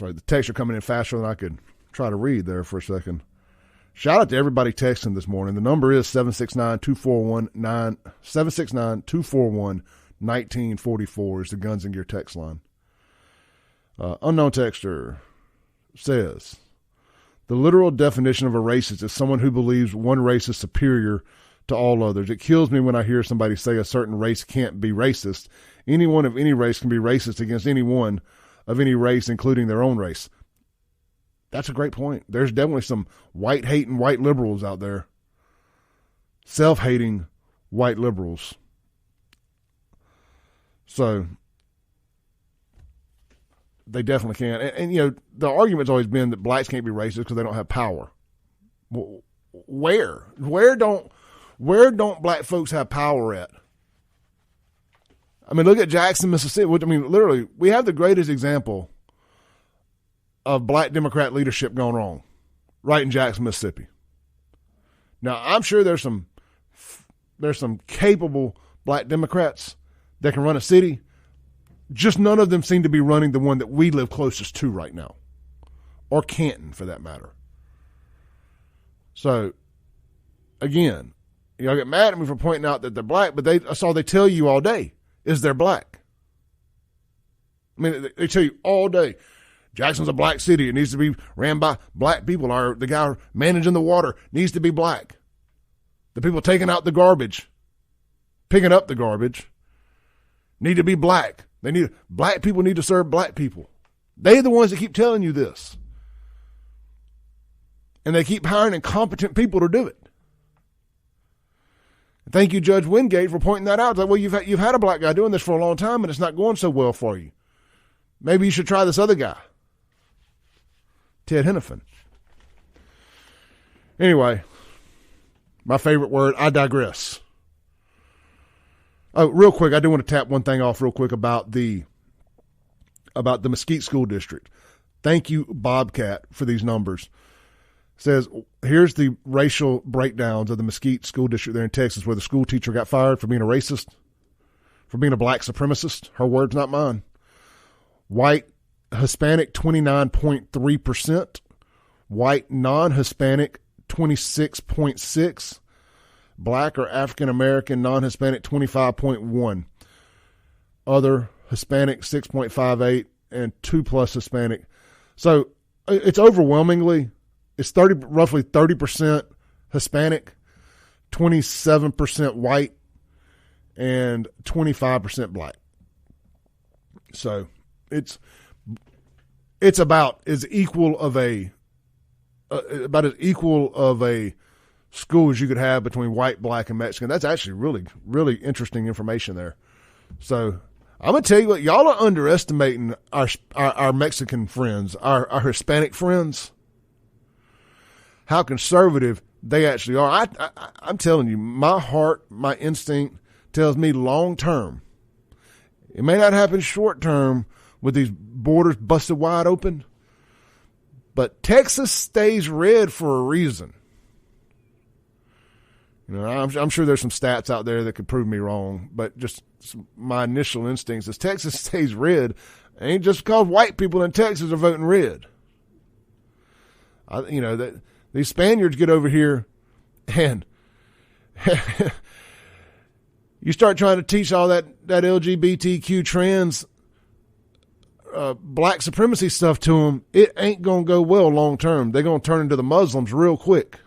Sorry, the texts are coming in faster than I could try to read there for a second. Shout out to everybody texting this morning. The number is 769-241-1944 is the Guns and Gear text line. Unknown texter says, the literal definition of a racist is someone who believes one race is superior to all others. It kills me when I hear somebody say a certain race can't be racist. Anyone of any race can be racist against anyone of any race, including their own race. That's a great point. There's definitely some white-hating white liberals out there. Self-hating white liberals. So they definitely can. And, you know, the argument's always been that blacks can't be racist because they don't have power. Well, where don't black folks have power at? I mean, look at Jackson, Mississippi. Which, I mean, literally, we have the greatest example of black Democrat leadership gone wrong right in Jackson, Mississippi. Now, I'm sure there's some capable black Democrats that can run a city. Just none of them seem to be running the one that we live closest to right now, or Canton for that matter. So, again, y'all get mad at me for pointing out that they're black, but that's all they tell you all day is they're black. I mean, they tell you all day, Jackson's a black city. It needs to be ran by black people. The guy managing the water needs to be black. The people taking out the garbage, picking up the garbage, need to be black. Black people need to serve black people. They're the ones that keep telling you this. And they keep hiring incompetent people to do it. Thank you, Judge Wingate, for pointing that out. It's like, well, you've had a black guy doing this for a long time, and it's not going so well for you. Maybe you should try this other guy, Ted Hennepin. Anyway, my favorite word, I digress. Oh, real quick, I do want to tap one thing off real quick about the Mesquite School District. Thank you, Bobcat, for these numbers. It says, here's the racial breakdowns of the Mesquite School District there in Texas, where the school teacher got fired for being a racist, for being a black supremacist. Her words, not mine. White Hispanic, 29.3%. White non-Hispanic, 26.6%. Black or African American non-Hispanic, 25.1%. Other Hispanic, 6.58%, and 2+ Hispanic. So it's overwhelmingly, it's roughly 30% Hispanic, 27% white, and 25% black. So it's about as equal of a school as you could have between white, black, and Mexican. That's actually really, really interesting information there. So I'm going to tell you what, y'all are underestimating our Mexican friends, our Hispanic friends, how conservative they actually are. I'm telling you, my heart, my instinct tells me long term. It may not happen short term with these borders busted wide open, but Texas stays red for a reason. You know, I'm sure there's some stats out there that could prove me wrong, but just my initial instincts is Texas stays red. It ain't just because white people in Texas are voting red. These Spaniards get over here and you start trying to teach all that LGBTQ trans black supremacy stuff to them, it ain't going to go well long term. They're going to turn into the Muslims real quick.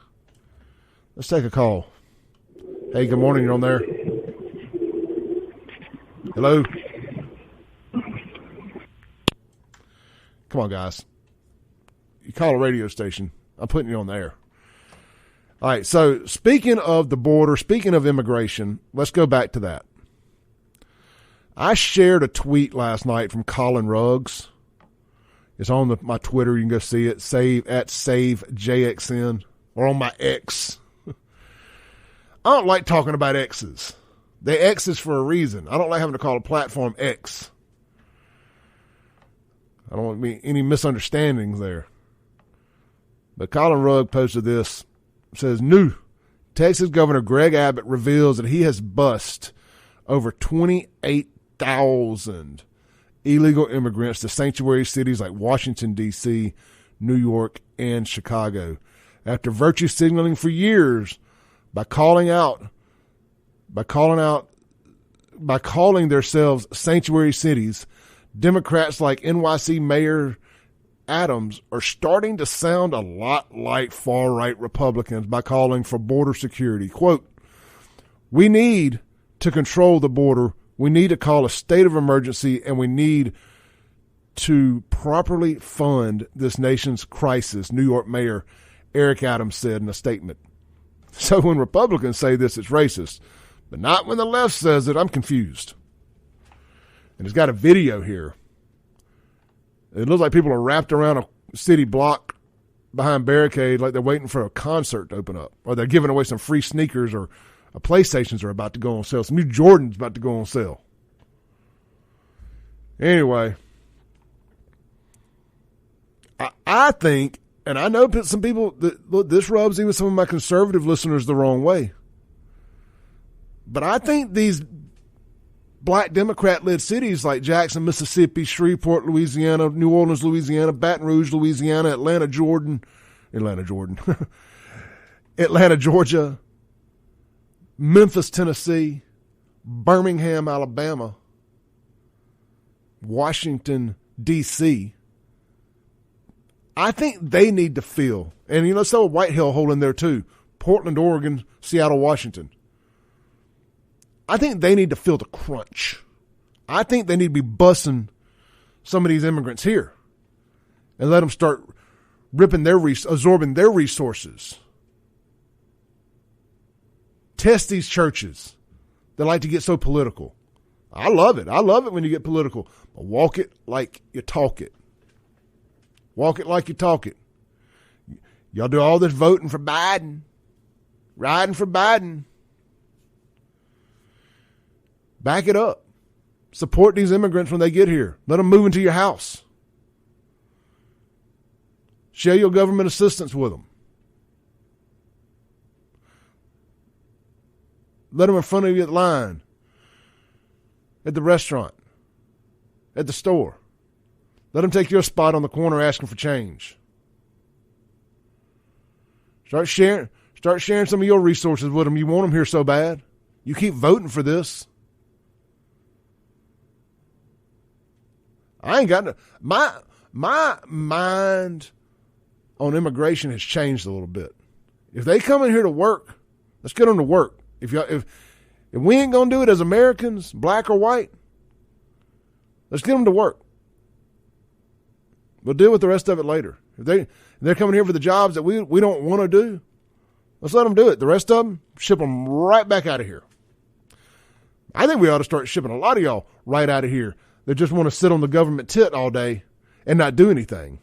Let's take a call. Hey, good morning. You're on there. Hello? Come on, guys. You call a radio station. I'm putting you on the air. All right, so speaking of the border, speaking of immigration, let's go back to that. I shared a tweet last night from Colin Ruggs. It's on my Twitter. You can go see it. @SaveJXN, or on my X. I don't like talking about X's. They're X's for a reason. I don't like having to call a platform X. I don't want any misunderstandings there. But Colin Rugg posted this. It says, new Texas Governor Gregg Abbott reveals that he has bussed over 28,000 illegal immigrants to sanctuary cities like Washington, D.C., New York, and Chicago. After virtue signaling for years by calling themselves sanctuary cities, Democrats like NYC Mayor Adams are starting to sound a lot like far-right Republicans by calling for border security. Quote, "We need to control the border. We need to call a state of emergency, and we need to properly fund this nation's crisis," New York Mayor Eric Adams said in a statement. So when Republicans say this, it's racist, but not when the left says it. I'm confused. And it's got a video here. It looks like people are wrapped around a city block behind barricade like they're waiting for a concert to open up, or they're giving away some free sneakers, or PlayStations are about to go on sale. Some new Jordans about to go on sale. Anyway, I think, and I know some people, look, this rubs even some of my conservative listeners the wrong way, but I think these black Democrat-led cities like Jackson, Mississippi, Shreveport, Louisiana, New Orleans, Louisiana, Baton Rouge, Louisiana, Atlanta, Georgia, Memphis, Tennessee, Birmingham, Alabama, Washington, D.C., I think they need to feel, and let's throw White Hill Hole in there too, Portland, Oregon, Seattle, Washington. I think they need to feel the crunch. I think they need to be bussing some of these immigrants here and let them start absorbing their resources. Test these churches that like to get so political. I love it. I love it when you get political. But walk it like you talk it. Walk it like you talk it. Y'all do all this voting for Biden, riding for Biden. Back it up. Support these immigrants when they get here. Let them move into your house. Share your government assistance with them. Let them in front of you at the line, at the restaurant, at the store. Let them take your spot on the corner asking for change. Start sharing some of your resources with them. You want them here so bad. You keep voting for this. I ain't got my mind on immigration has changed a little bit. If they come in here to work, let's get them to work. If we ain't gonna do it as Americans, black or white, let's get them to work. We'll deal with the rest of it later. If they're coming here for the jobs that we don't want to do, let's let them do it. The rest of them, ship them right back out of here. I think we ought to start shipping a lot of y'all right out of here that just want to sit on the government tit all day and not do anything.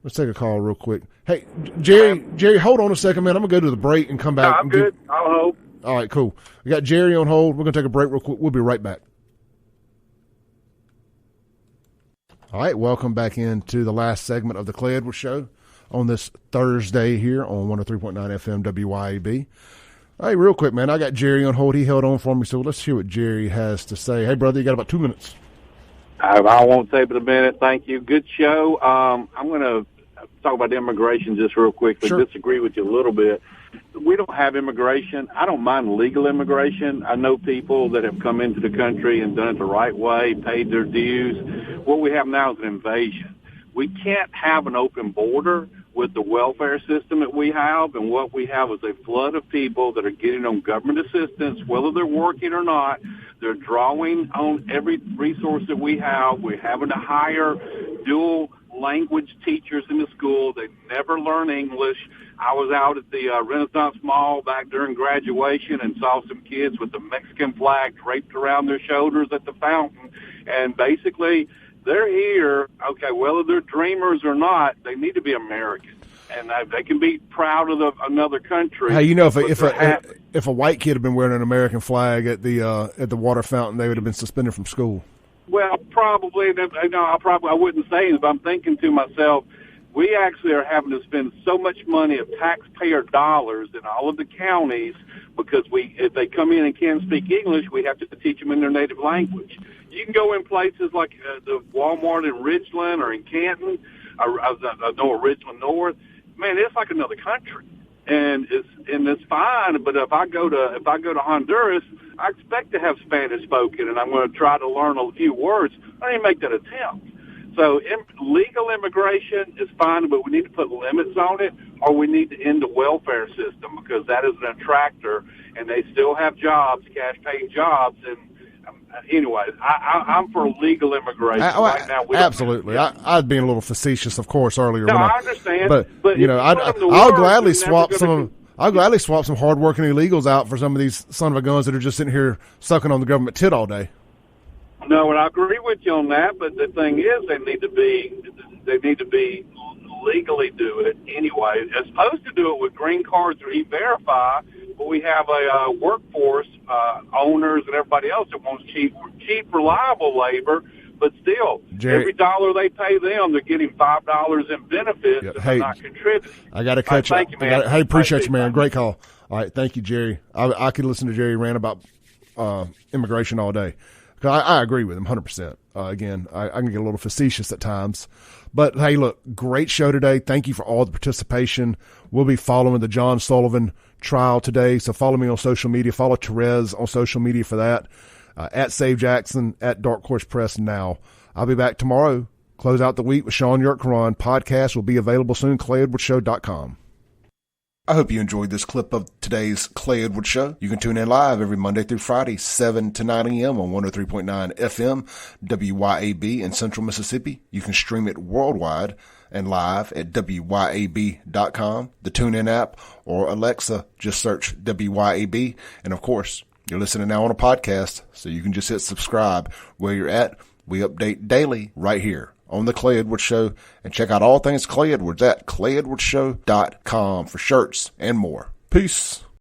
Let's take a call real quick. Hey, Jerry, hold on a second, man. I'm going to go to the break and come back. No, I'm good. I'll hold. All right, cool. We got Jerry on hold. We're going to take a break real quick. We'll be right back. All right, welcome back into the last segment of the Clay Edwards Show on this Thursday here on 103.9 FM WYAB. All right, real quick, man, I got Jerry on hold. He held on for me, so let's hear what Jerry has to say. Hey, brother, you got about 2 minutes. I won't take but a minute. Thank you. Good show. I'm going to talk about immigration just real quickly. Sure. Disagree with you a little bit. We don't have immigration. I don't mind legal immigration. I know people that have come into the country and done it the right way, paid their dues. What we have now is an invasion. We can't have an open border with the welfare system that we have, and what we have is a flood of people that are getting on government assistance, whether they're working or not. They're drawing on every resource that we have. We're having to hire dual language teachers in the school. They never learn English. I was out at the Renaissance Mall back during graduation and saw some kids with the Mexican flag draped around their shoulders at the fountain, and basically they're here, okay, whether they're dreamers or not, they need to be American. And they can be proud of another country. Hey, you know, if a white kid had been wearing an American flag at the water fountain, they would have been suspended from school. Well, probably. I wouldn't say it, but I'm thinking to myself, we actually are having to spend so much money of taxpayer dollars in all of the counties because if they come in and can't speak English, we have to teach them in their native language. You can go in places like the Walmart in Ridgeland or in Canton. I know Ridgeland North. Man, it's like another country, and it's fine. But if I go to Honduras, I expect to have Spanish spoken, and I'm going to try to learn a few words. I didn't make that attempt. So legal immigration is fine, but we need to put limits on it, or we need to end the welfare system, because that is an attractor, and they still have jobs, cash-paying jobs. And anyway, I'm for legal immigration right now. Absolutely. I'd been a little facetious, of course, earlier. No, I understand. But you know, I'll gladly swap some. I'll gladly swap some hardworking illegals out for some of these son of a guns that are just sitting here sucking on the government tit all day. No, and I agree with you on that. But the thing is, they need to be legally do it anyway. As opposed to do it with green cards or E-Verify, but we have a workforce, owners and everybody else that wants cheap, reliable labor. But still, Jerry, every dollar they pay them, they're getting $5 in benefits if they're not contributing. I got to cut you. Thank you, man. Hey, appreciate you, man. Great call. All right, thank you, Jerry. I could listen to Jerry rant about immigration all day. I agree with him 100%. Again, I can get a little facetious at times. But, hey, look, great show today. Thank you for all the participation. We'll be following the John Sullivan trial today, so follow me on social media. Follow Therese on social media for that. At Save Jackson, at Dark Horse Press now. I'll be back tomorrow. Close out the week with Sean Yerkeron. Podcast will be available soon, ClayEdwardsShow.com. I hope you enjoyed this clip of today's Clay Edwards Show. You can tune in live every Monday through Friday, 7 to 9 a.m. on 103.9 FM, WYAB in Central Mississippi. You can stream it worldwide and live at WYAB.com, the TuneIn app, or Alexa. Just search WYAB. And, of course, you're listening now on a podcast, so you can just hit subscribe where you're at. We update daily right here on the Clay Edwards Show, and check out all things Clay Edwards at ClayEdwardsShow.com for shirts and more. Peace.